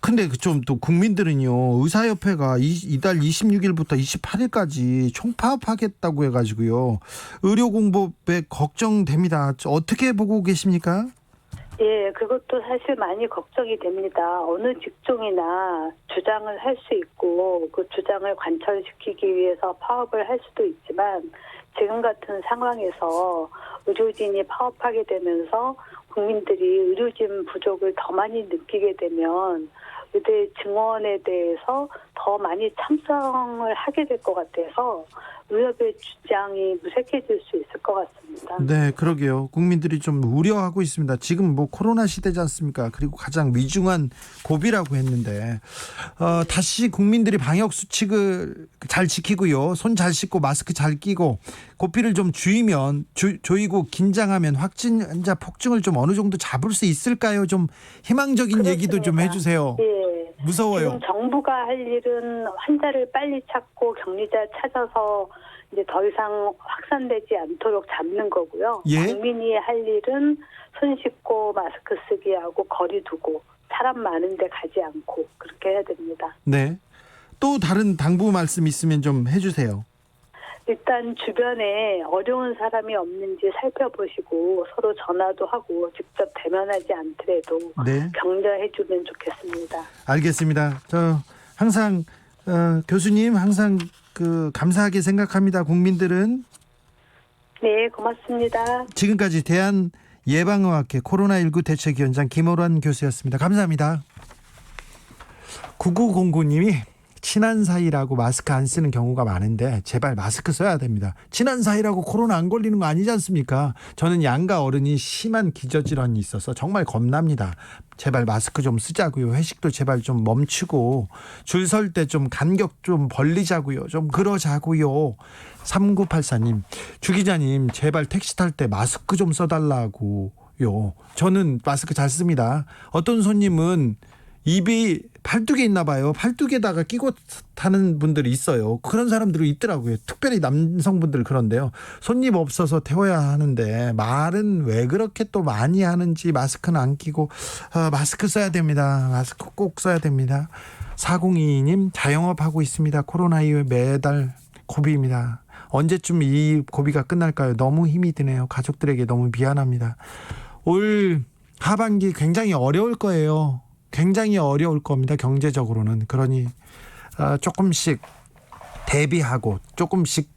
근데 좀 또 국민들은요, 의사협회가 이달 26일부터 28일까지 총파업하겠다고 해가지고요, 의료 공급에 걱정됩니다. 어떻게 보고 계십니까? 예, 그것도 사실 많이 걱정이 됩니다. 어느 직종이나 주장을 할 수 있고 그 주장을 관철시키기 위해서 파업을 할 수도 있지만 지금 같은 상황에서 의료진이 파업하게 되면서 국민들이 의료진 부족을 더 많이 느끼게 되면 의대 증원에 대해서 더 많이 참석을 하게 될 것 같아서 의협의 주장이 무색해질 수 있을 것 같습니다. 네, 그러게요. 국민들이 좀 우려하고 있습니다. 지금 뭐 코로나 시대지 않습니까? 그리고 가장 위중한 고비라고 했는데 다시 국민들이 방역 수칙을 잘 지키고요. 손 잘 씻고 마스크 잘 끼고 고삐를 좀 조이고 긴장하면 확진자 폭증을 좀 어느 정도 잡을 수 있을까요? 좀 희망적인 얘기도 좀 해주세요. 예. 무서워요. 지금 정부가 할 일은 환자를 빨리 찾고 격리자 찾아서 이제 더 이상 확산되지 않도록 잡는 거고요. 예? 국민이 할 일은 손 씻고 마스크 쓰기 하고 거리 두고 사람 많은 데 가지 않고 그렇게 해야 됩니다. 네. 또 다른 당부 말씀 있으면 좀 해주세요. 일단 주변에 어려운 사람이 없는지 살펴보시고 서로 전화도 하고 직접 대면하지 않더라도 네. 격려해 주면 좋겠습니다. 알겠습니다. 저 항상 교수님 항상 감사하게 생각합니다. 국민들은. 네, 고맙습니다. 지금까지 대한예방의학회 코로나19 대책위원장 김호란 교수였습니다. 감사합니다. 9909님이 친한 사이라고 마스크 안 쓰는 경우가 많은데 제발 마스크 써야 됩니다. 친한 사이라고 코로나 안 걸리는 거 아니지 않습니까? 저는 양가 어른이 심한 기저질환이 있어서 정말 겁납니다. 제발 마스크 좀 쓰자고요. 회식도 제발 좀 멈추고 줄 설 때 좀 간격 좀 벌리자고요. 좀 그러자고요. 3984님, 주 기자님 제발 택시 탈 때 마스크 좀 써달라고요. 저는 마스크 잘 씁니다. 어떤 손님은 입이 팔뚝에 있나 봐요. 팔뚝에다가 끼고 타는 분들이 있어요. 그런 사람들이 있더라고요. 특별히 남성분들 그런데요. 손님 없어서 태워야 하는데 말은 왜 그렇게 또 많이 하는지 마스크는 안 끼고 마스크 써야 됩니다. 마스크 꼭 써야 됩니다. 4022님 자영업하고 있습니다. 코로나 이후에 매달 고비입니다. 언제쯤 이 고비가 끝날까요? 너무 힘이 드네요. 가족들에게 너무 미안합니다. 올 하반기 굉장히 어려울 거예요. 굉장히 어려울 겁니다. 경제적으로는. 그러니 조금씩 대비하고 조금씩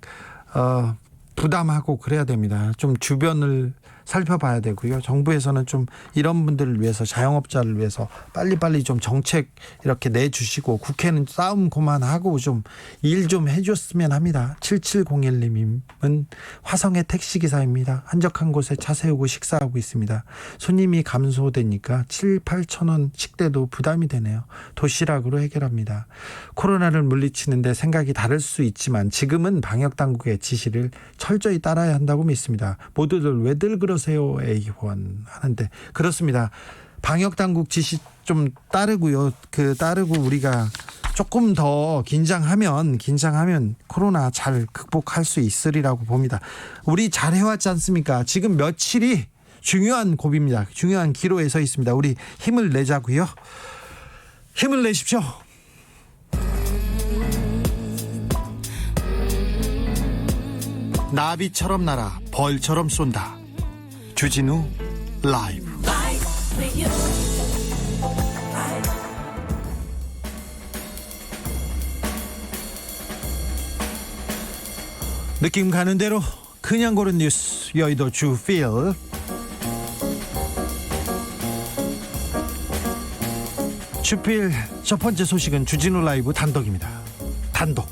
부담하고 그래야 됩니다. 좀 주변을 살펴봐야 되고요. 정부에서는 좀 이런 분들을 위해서 자영업자를 위해서 빨리빨리 좀 정책 이렇게 내주시고 국회는 싸움 그만하고 좀 일 좀 해줬으면 합니다. 7701님은 화성의 택시기사입니다. 한적한 곳에 차 세우고 식사하고 있습니다. 손님이 감소되니까 7, 8천 원 식대도 부담이 되네요. 도시락으로 해결합니다. 코로나를 물리치는데 생각이 다를 수 있지만 지금은 방역당국의 지시를 철저히 따라야 한다고 믿습니다. 모두들 왜들 그러세요? A1 하는데 그렇습니다. 방역당국 지시 좀 따르고요. 따르고 우리가 조금 더 긴장하면 코로나 잘 극복할 수 있으리라고 봅니다. 우리 잘 해왔지 않습니까? 지금 며칠이 중요한 고비입니다. 중요한 기로에 서 있습니다. 우리 힘을 내자고요. 힘을 내십시오. 나비처럼 날아 벌처럼 쏜다. 주진우 라이브. 느낌 가는 대로 그냥 고른 뉴스 여의도 주필. 주필 첫 번째 소식은 주진우 라이브 단독입니다. 단독.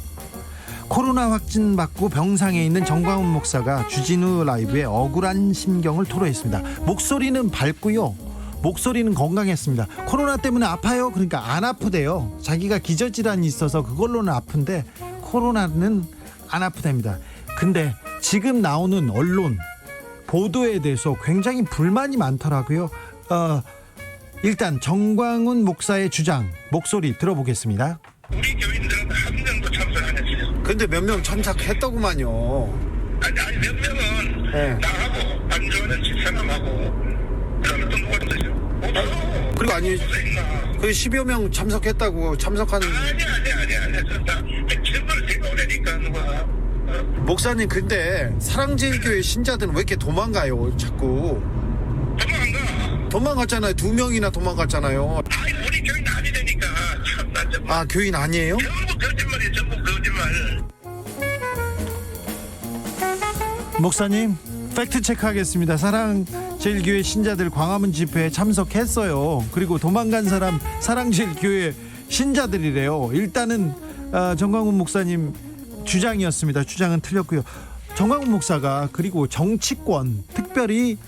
코로나 확진 받고 병상에 있는 정광훈 목사가 주진우 라이브에 억울한 심경을 토로했습니다. 목소리는 밝고요. 목소리는 건강했습니다. 코로나 때문에 아파요? 그러니까 안 아프대요. 자기가 기저질환이 있어서 그걸로는 아픈데 코로나는 안 아프답니다. 근데 지금 나오는 언론 보도에 대해서 굉장히 불만이 많더라고요. 일단 정광훈 목사의 주장 목소리 들어보겠습니다. 우리 교인들은 한 명도 참석 안 했어요. 근데 몇 명 참석했더구만요. 아니 몇 명은 네. 나하고 안 좋아하는 집사람하고 그다음에 또 누가 있어요? 없어. 그리고 아니 있나? 그 10여 명 참석했다고 참석한 아니. 정말 제가 오래니까 누가. 목사님 근데 사랑제일교회 신자들은 왜 이렇게 도망가요? 자꾸 도망갔잖아요. 2명이나 도망갔잖아요. 아니 우리 교인 아니라니까 참나 정말. 아 교인 아니에요? 전부 거짓말이에요. 전부 거짓말. 목사님 팩트 체크하겠습니다. 사랑제일교회 신자들 광화문 집회에 참석했어요. 그리고 도망간 사람 사랑제일교회 신자들이래요. 일단은 정광훈 목사님 주장이었습니다. 주장은 틀렸고요. 정광훈 목사가 그리고 정치권, 특별히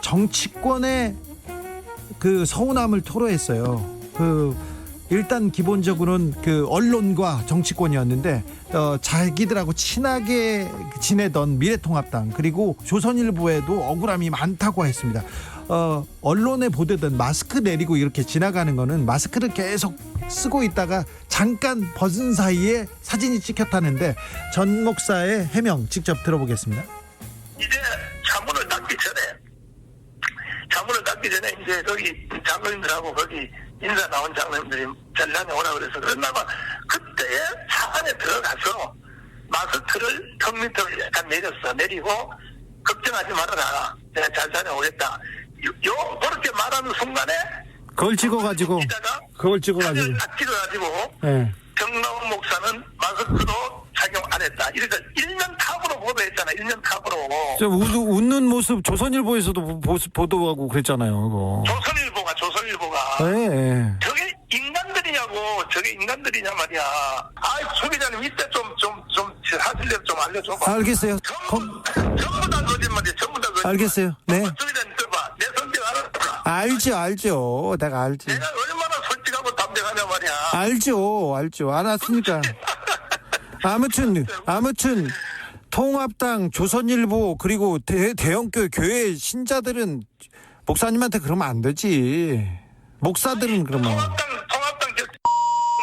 정치권의 그 서운함을 토로했어요. 일단 기본적으로는 그 언론과 정치권이었는데 자기들하고 친하게 지내던 미래통합당 그리고 조선일보에도 억울함이 많다고 했습니다. 언론에 보도된 마스크 내리고 이렇게 지나가는 거는 마스크를 계속 쓰고 있다가 잠깐 벗은 사이에 사진이 찍혔다는데 전 목사의 해명 직접 들어보겠습니다. 이제 자문을 닦기 전에 이제 거기 장로님들하고 거기 인사 나온 장로님들이 전량에 오라 그래서 그런다면 그때에 차 안에 들어가서 마스크를 턱 밑으로 약간 내리고 걱정하지 말아라. 내가 잘 다녀오겠다. 그렇게 말하는 순간에 그걸 찍어가지고 딱 찍어가지고 네. 정광훈 목사는 마스크도 착용 안 했다. 이래서 1년 탑으로 보도했잖아. 1년 탑으로. 웃는 모습 조선일보에서도 보도하고 그랬잖아요. 조선일보가 네. 저게 인간들이냐 말이야. 소 기자님 이때 좀 사실대로 좀 알려줘봐. 알겠어요. 전부 다 거짓말이야. 전부 다 거짓말. 알겠어요. 네. 소 기자님 들어봐. 내 성격 알아. 알죠. 내가 알지. 내가 얼마나 솔직하고 담대하냐 말이야. 알죠. 알았으니까. 아무튼 통합당, 조선일보 그리고 대형교회 신자들은 목사님한테 그러면 안 되지. 목사들은 그러면. 통합당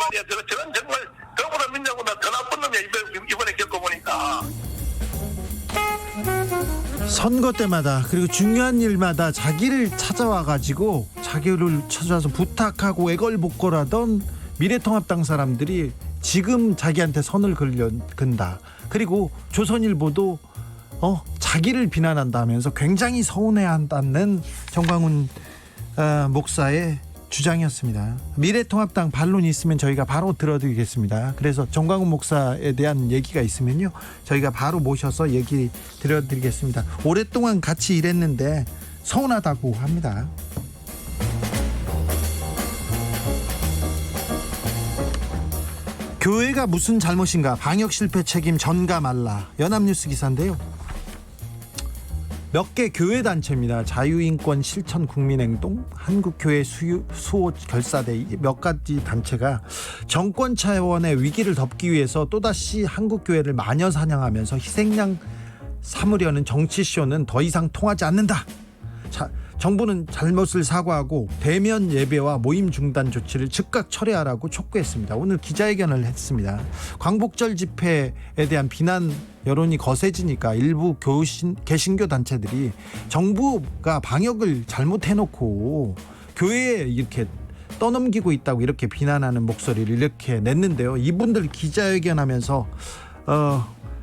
말이야. 저건 정말 더불어민주당보다 더 나쁜 놈이야. 이번에 겪어보니까. 선거 때마다 그리고 중요한 일마다 자기를 찾아와가지고 자기를 찾아와서 부탁하고 애걸복걸하던 미래통합당 사람들이 지금 자기한테 선을 근다. 그리고 조선일보도 자기를 비난한다 하면서 굉장히 서운해한다는 정광훈 목사의 주장이었습니다. 미래통합당 반론이 있으면 저희가 바로 들어드리겠습니다. 그래서 정광훈 목사에 대한 얘기가 있으면요 저희가 바로 모셔서 얘기 들어드리겠습니다. 오랫동안 같이 일했는데 서운하다고 합니다. 교회가 무슨 잘못인가, 방역 실패 책임 전가 말라. 연합뉴스 기사인데요. 몇 개 교회 단체입니다. 자유인권 실천 국민행동, 한국교회 수호 결사대 몇 가지 단체가 정권 차원의 위기를 덮기 위해서 또다시 한국교회를 마녀 사냥하면서 희생양 삼으려는 정치쇼는 더 이상 통하지 않는다. 정부는 잘못을 사과하고 대면 예배와 모임 중단 조치를 즉각 철회하라고 촉구했습니다. 오늘 기자회견을 했습니다. 광복절 집회에 대한 비난 여론이 거세지니까 일부 개신교 단체들이 정부가 방역을 잘못해놓고 교회에 이렇게 떠넘기고 있다고 이렇게 비난하는 목소리를 이렇게 냈는데요. 이분들 기자회견하면서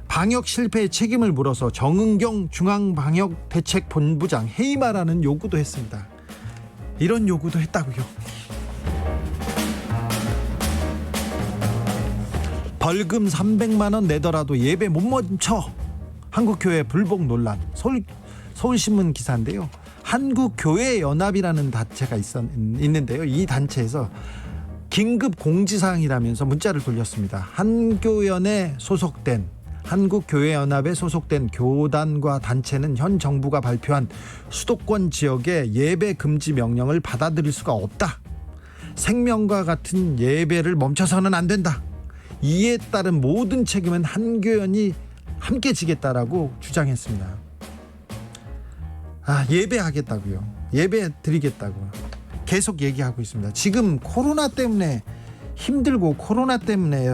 방역 실패의 책임을 물어서 정은경 중앙방역대책본부장 해임하라는 요구도 했습니다. 이런 요구도 했다고요. 벌금 300만 원 내더라도 예배 못 멈춰. 한국교회 불복 논란. 서울신문 기사인데요. 한국교회연합이라는 단체가 있는데요. 이 단체에서 긴급 공지사항이라면서 문자를 돌렸습니다. 한교연에 소속된 한국교회연합에 소속된 교단과 단체는 현 정부가 발표한 수도권 지역의 예배 금지 명령을 받아들일 수가 없다. 생명과 같은 예배를 멈춰서는 안 된다. 이에 따른 모든 책임은 한교연이 함께 지겠다라고 주장했습니다. 예배하겠다고요. 예배 드리겠다고 계속 얘기하고 있습니다. 지금 코로나 때문에 힘들고 코로나 때문에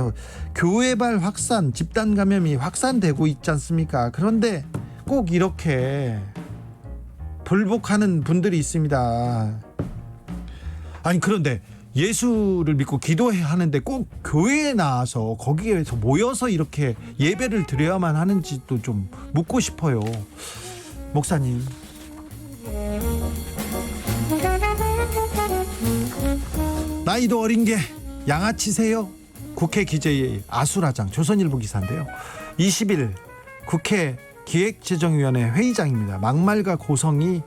교회발 확산, 집단 감염이 확산되고 있지 않습니까? 그런데 꼭 이렇게 불복하는 분들이 있습니다. 아니 그런데 예수를 믿고 기도해야 하는데 꼭 교회에 나와서 거기에서 모여서 이렇게 예배를 드려야만 하는지도 좀 묻고 싶어요. 목사님. 나이도 어린 게 양아치세요? 국회 기재의 아수라장. 조선일보 기사인데요. 20일 국회 기획재정위원회 회의장입니다. 막말과 고성이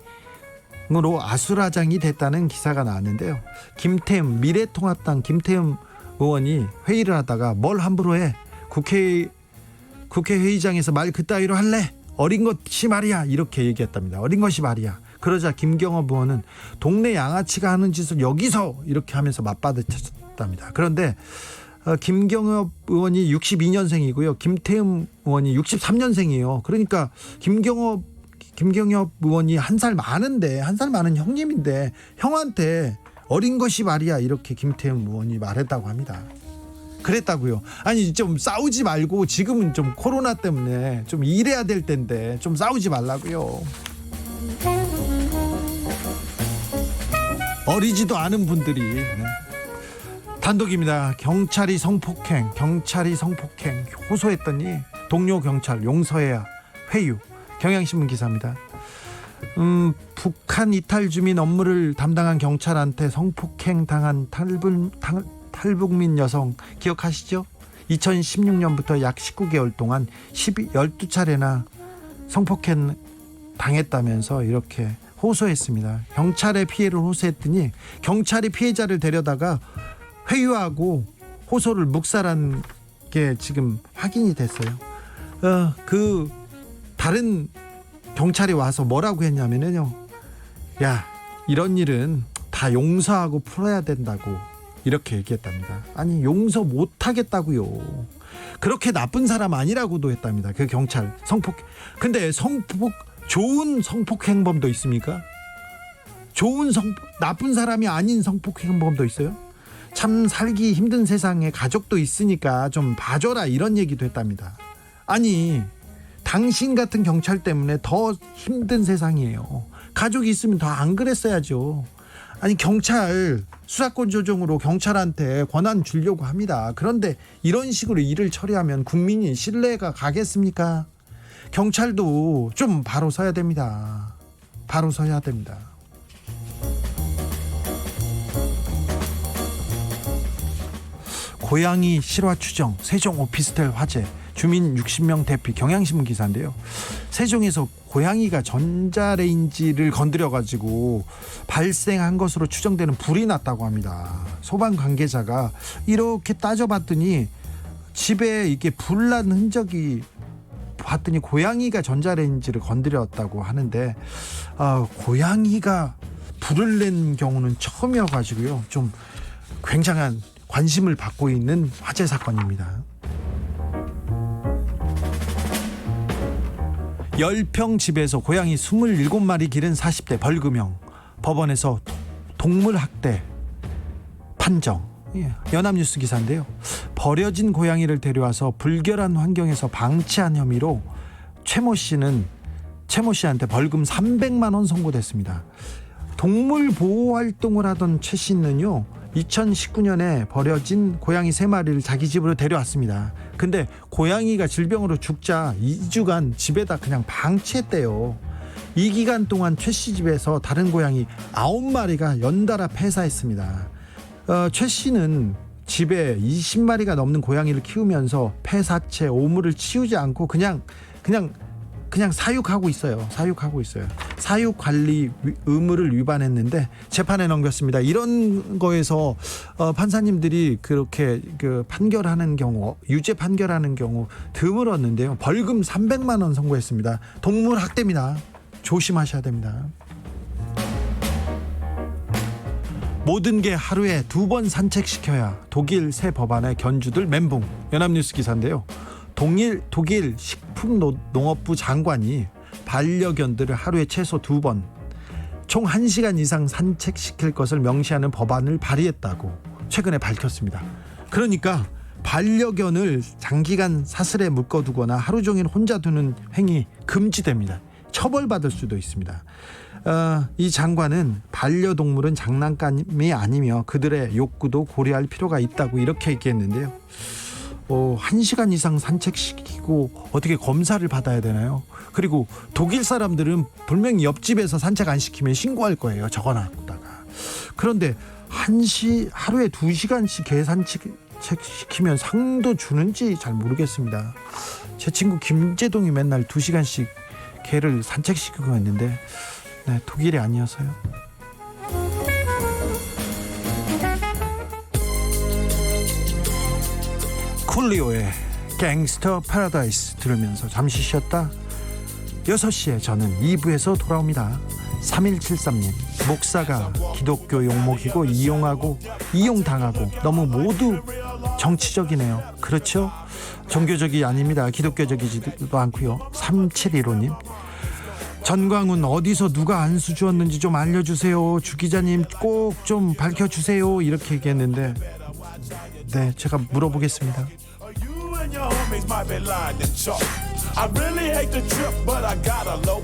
아수라장이 됐다는 기사가 나왔는데요. 김태흠 미래통합당 김태흠 의원이 회의를 하다가 뭘 함부로 해? 국회 회의장에서 말 그따위로 할래? 어린 것이 말이야, 이렇게 얘기했답니다. 어린 것이 말이야. 그러자 김경업 의원은 동네 양아치가 하는 짓을 여기서 이렇게 하면서 맞받아쳤답니다. 그런데 김경업 의원이 62년생이고요. 김태흠 의원이 63년생이에요. 그러니까 김경업 의원이 한 살 많은 형님인데 형한테 어린 것이 말이야, 이렇게 김태흠 의원이 말했다고 합니다. 그랬다고요. 아니, 좀 싸우지 말고, 지금은 좀 코로나 때문에 좀 일해야 될 텐데 좀 싸우지 말라고요. 어리지도 않은 분들이. 단독입니다. 경찰이 성폭행 호소했더니 동료 경찰 용서해야 회유. 경향신문 기사입니다. 북한 이탈 주민 업무를 담당한 경찰한테 성폭행 당한 탈북민 여성 기억하시죠? 2016년부터 약 19개월 동안 12차례나 성폭행 당했다면서 이렇게 호소했습니다. 경찰의 피해를 호소했더니 경찰이 피해자를 데려다가 회유하고 호소를 묵살한 게 지금 확인이 됐어요. 다른 경찰이 와서 뭐라고 했냐면요, 야, 이런 일은 다 용서하고 풀어야 된다고 이렇게 얘기했답니다. 아니, 용서 못하겠다고요. 그렇게 나쁜 사람 아니라고도 했답니다. 그 경찰 근데 좋은 성폭행범도 있습니까? 나쁜 사람이 아닌 성폭행범도 있어요? 참 살기 힘든 세상에 가족도 있으니까 좀 봐줘라, 이런 얘기도 했답니다. 아니, 당신 같은 경찰 때문에 더 힘든 세상이에요. 가족이 있으면 더 안 그랬어야죠. 아니, 경찰 수사권 조정으로 경찰한테 권한 주려고 합니다. 그런데 이런 식으로 일을 처리하면 국민이 신뢰가 가겠습니까? 경찰도 좀 바로 서야 됩니다. 바로 서야 됩니다. 고양이 실화 추정, 세종 오피스텔 화재, 주민 60명 대피. 경향신문 기사인데요. 세종에서 고양이가 전자레인지를 건드려가지고 발생한 것으로 추정되는 불이 났다고 합니다. 소방 관계자가 이렇게 따져봤더니 집에 이게 불난 흔적이 봤더니 고양이가 전자레인지를 건드렸다고 하는데, 고양이가 불을 낸 경우는 처음이어가지고요, 좀 굉장한 관심을 받고 있는 화재 사건입니다. 10평 집에서 고양이 27마리 기른 40대 벌금형. 법원에서 동물학대 판정. 연합뉴스 기사인데요. 버려진 고양이를 데려와서 불결한 환경에서 방치한 혐의로 최모 씨한테 벌금 300만 원 선고됐습니다. 동물 보호 활동을 하던 최 씨는요, 2019년에 버려진 고양이 3마리를 자기 집으로 데려왔습니다. 근데 고양이가 질병으로 죽자 2주간 집에다 그냥 방치했대요. 이 기간 동안 최 씨 집에서 다른 고양이 9마리가 연달아 폐사했습니다. 최 씨는 집에 20마리가 넘는 고양이를 키우면서 폐사체, 오물을 치우지 않고 그냥 사육하고 있어요. 사육 관리 의무를 위반했는데 재판에 넘겼습니다. 이런 거에서 판사님들이 그렇게 판결하는 경우, 유죄 판결하는 경우 드물었는데요. 벌금 300만 원 선고했습니다. 동물 학대입니다. 조심하셔야 됩니다. 모든 게 하루에 2번 산책시켜야 독일 새 법안의 견주들 멘붕. 연합뉴스 기사인데요. 독일 식품농업부 장관이 반려견들을 하루에 최소 2번 총 1시간 이상 산책시킬 것을 명시하는 법안을 발의했다고 최근에 밝혔습니다. 그러니까 반려견을 장기간 사슬에 묶어두거나 하루 종일 혼자 두는 행위 금지됩니다. 처벌받을 수도 있습니다. 이 장관은 반려동물은 장난감이 아니며 그들의 욕구도 고려할 필요가 있다고 이렇게 얘기했는데요. 1시간 이상 산책시키고 어떻게 검사를 받아야 되나요? 그리고 독일 사람들은 분명히 옆집에서 산책 안 시키면 신고할 거예요. 적어놨다가. 그런데 하루에 2시간씩 개 산책시키면 상도 주는지 잘 모르겠습니다. 제 친구 김재동이 맨날 2시간씩 개를 산책시키고 있는데 네, 독일이 아니어서요. 쿨리오의 갱스터 파라다이스 들으면서 잠시 쉬었다 6시에 저는 2부에서 돌아옵니다. 3173님, 목사가 기독교 용목이고 이용당하고 너무 모두 정치적이네요. 그렇죠? 종교적이 아닙니다. 기독교적이지도 않고요. 3715님, 전광훈 어디서 누가 안수 주었는지 좀 알려주세요. 주 기자님 꼭 좀 밝혀주세요. 이렇게 얘기했는데 네, 제가 물어보겠습니다. I really hate the trip, but I gotta low.